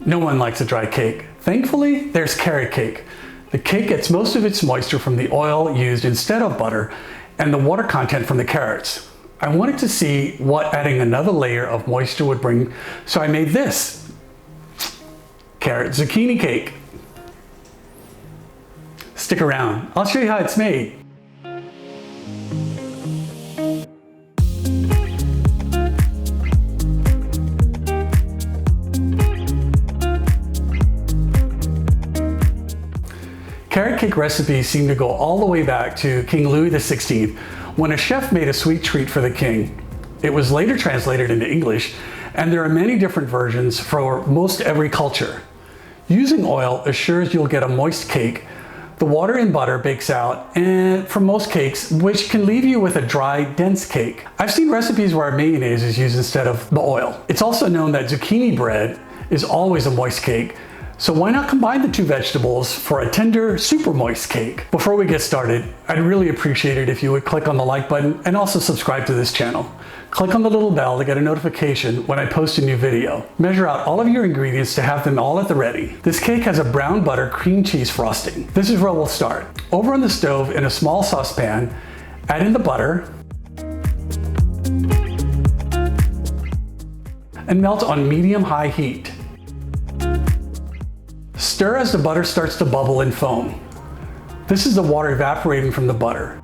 No one likes a dry cake. Thankfully, there's carrot cake. The cake gets most of its moisture from the oil used instead of butter and the water content from the carrots. I wanted to see what adding another layer of moisture would bring, so I made this. Carrot zucchini cake. Stick around, I'll show you how it's made. Carrot cake recipes seem to go all the way back to King Louis XVI, when a chef made a sweet treat for the king. It was later translated into English, and there are many different versions for most every culture. Using oil assures you'll get a moist cake. The water and butter bakes out, and for most cakes, which can leave you with a dry, dense cake. I've seen recipes where mayonnaise is used instead of the oil. It's also known that zucchini bread is always a moist cake, so why not combine the two vegetables for a tender, super moist cake? Before we get started, I'd really appreciate it if you would click on the like button and also subscribe to this channel. Click on the little bell to get a notification when I post a new video. Measure out all of your ingredients to have them all at the ready. This cake has a brown butter cream cheese frosting. This is where we'll start. Over on the stove in a small saucepan, add in the butter and melt on medium-high heat. Stir as the butter starts to bubble and foam. This is the water evaporating from the butter.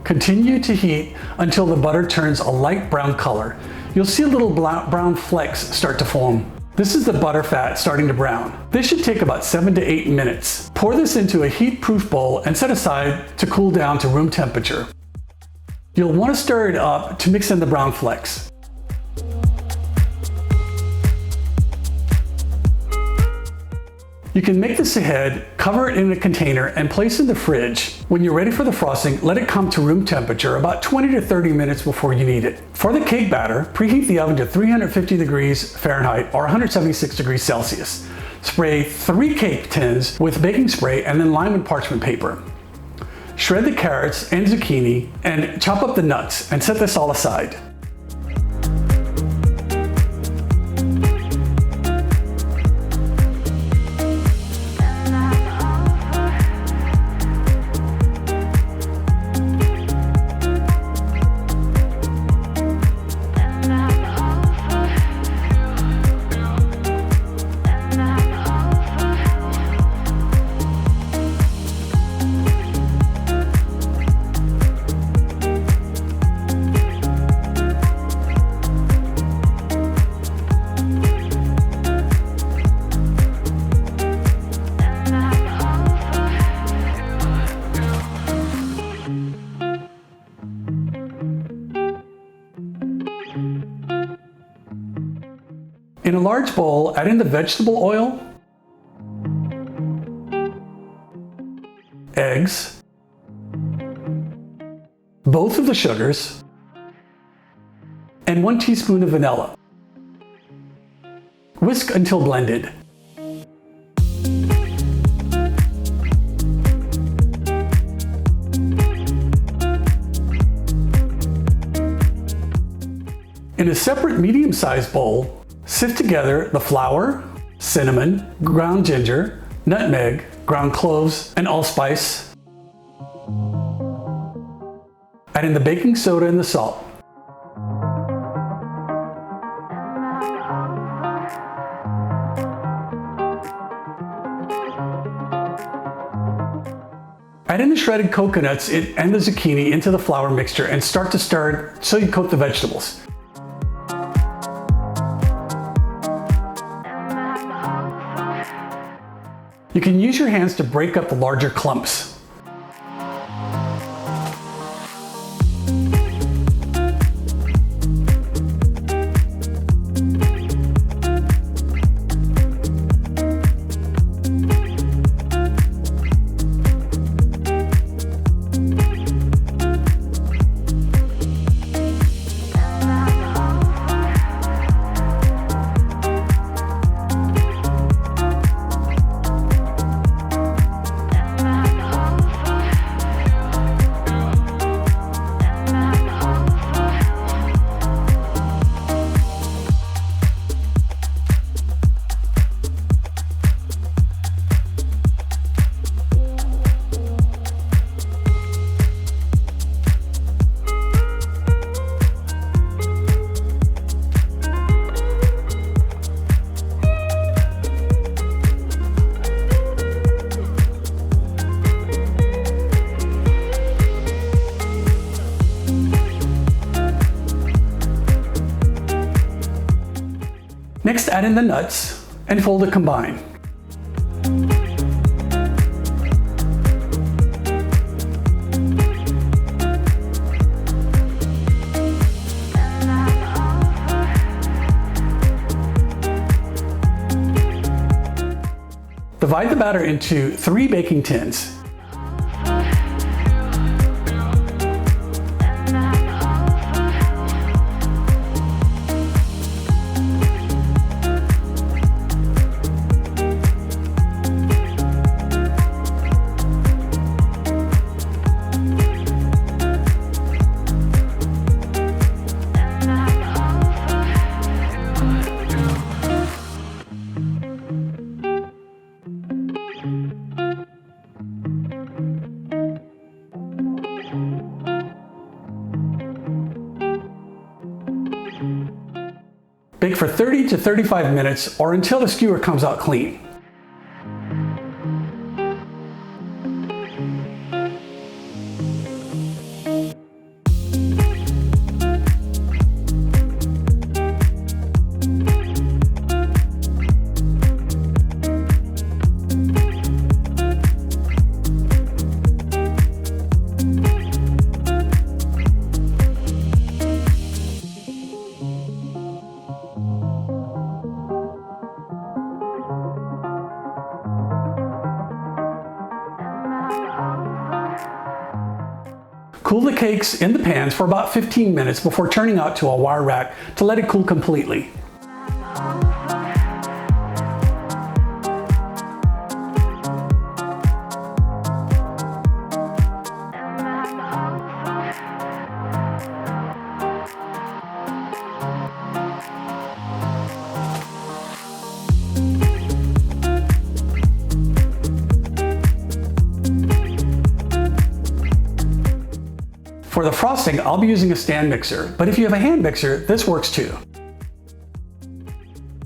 Continue to heat until the butter turns a light brown color. You'll see little brown flecks start to form. This is the butter fat starting to brown. This should take about 7 to 8 minutes. Pour this into a heat-proof bowl and set aside to cool down to room temperature. You'll want to stir it up to mix in the brown flecks. You can make this ahead, cover it in a container, and place in the fridge. When you're ready for the frosting, let it come to room temperature about 20 to 30 minutes before you need it. For the cake batter, preheat the oven to 350 degrees Fahrenheit or 176 degrees Celsius. Spray 3 cake tins with baking spray and then line with parchment paper. Shred the carrots and zucchini and chop up the nuts and set this all aside. In a large bowl, add in the vegetable oil, eggs, both of the sugars, and 1 teaspoon of vanilla. Whisk until blended. In a separate medium-sized bowl, sift together the flour, cinnamon, ground ginger, nutmeg, ground cloves, and allspice. Add in the baking soda and the salt. Add in the shredded coconuts and the zucchini into the flour mixture and start to stir so you coat the vegetables. You can use your hands to break up the larger clumps. Next, add in the nuts and fold to combine. Divide the batter into 3 baking tins. Bake for 30 to 35 minutes or until the skewer comes out clean. Cool the cakes in the pans for about 15 minutes before turning out to a wire rack to let it cool completely. For the frosting, I'll be using a stand mixer, but if you have a hand mixer, this works too.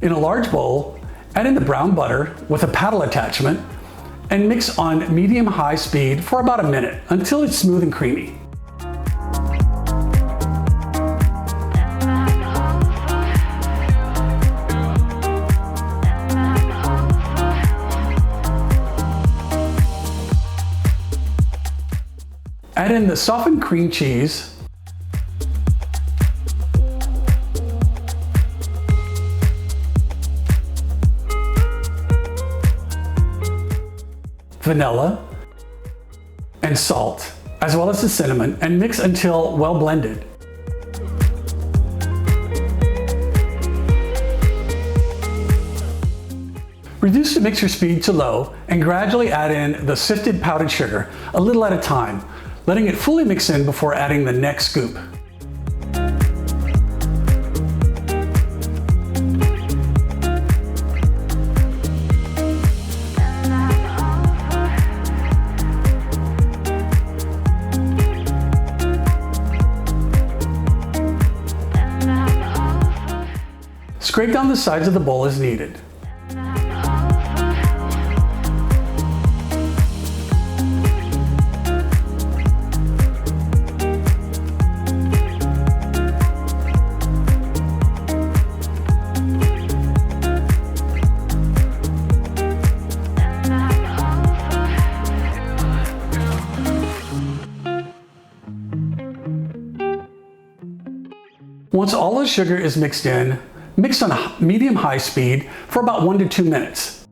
In a large bowl, add in the brown butter with a paddle attachment and mix on medium-high speed for about a minute until it's smooth and creamy. Add in the softened cream cheese, vanilla, and salt, as well as the cinnamon, and mix until well blended. Reduce the mixer speed to low and gradually add in the sifted powdered sugar, a little at a time, letting it fully mix in before adding the next scoop. Scrape down the sides of the bowl as needed. Once all the sugar is mixed in, mix on medium-high speed for about 1 to 2 minutes.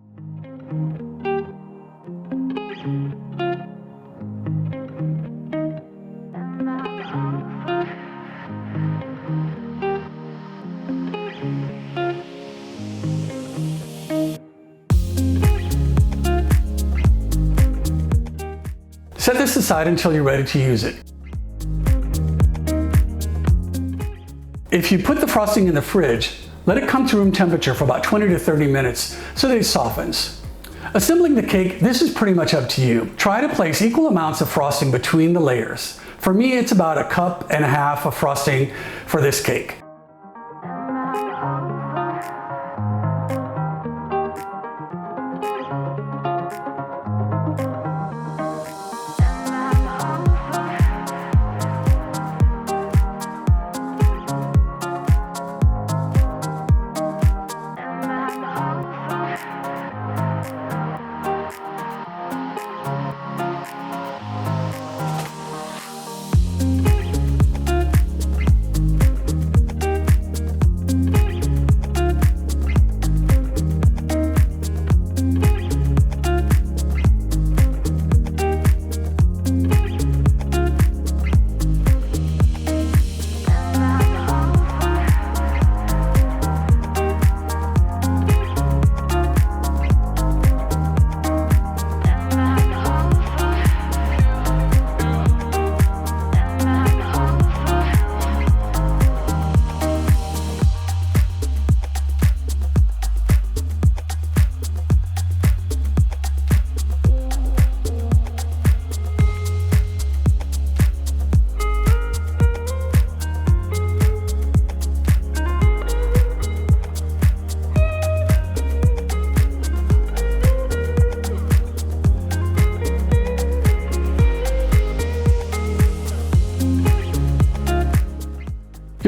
Set this aside until you're ready to use it. If you put the frosting in the fridge, let it come to room temperature for about 20 to 30 minutes so that it softens. Assembling the cake, this is pretty much up to you. Try to place equal amounts of frosting between the layers. For me, it's about 1.5 cups of frosting for this cake.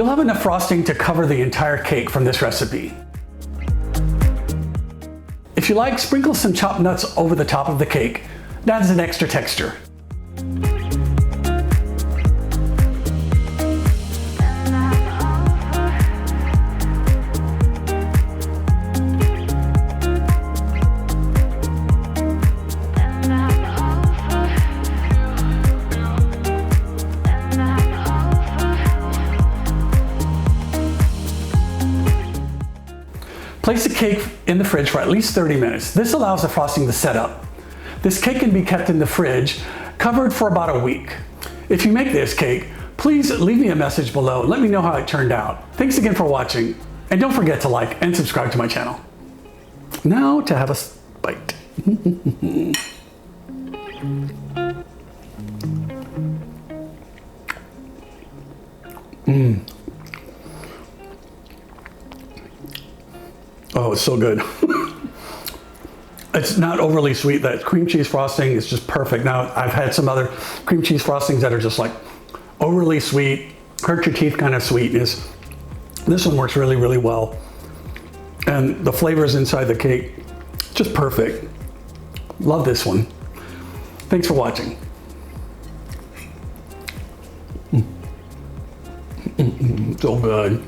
have enough frosting to cover the entire cake from this recipe. If you like, sprinkle some chopped nuts over the top of the cake. That adds an extra texture. Place the cake in the fridge for at least 30 minutes. This allows the frosting to set up. This cake can be kept in the fridge, covered for about a week. If you make this cake, please leave me a message below and let me know how it turned out. Thanks again for watching, and don't forget to like and subscribe to my channel. Now to have a bite. Oh, it's so good. It's not overly sweet. That cream cheese frosting is just perfect. Now, I've had some other cream cheese frostings that are just like overly sweet, hurt your teeth kind of sweetness. This one works really, really well. And the flavors inside the cake, just perfect. Love this one. Thanks for watching. So good.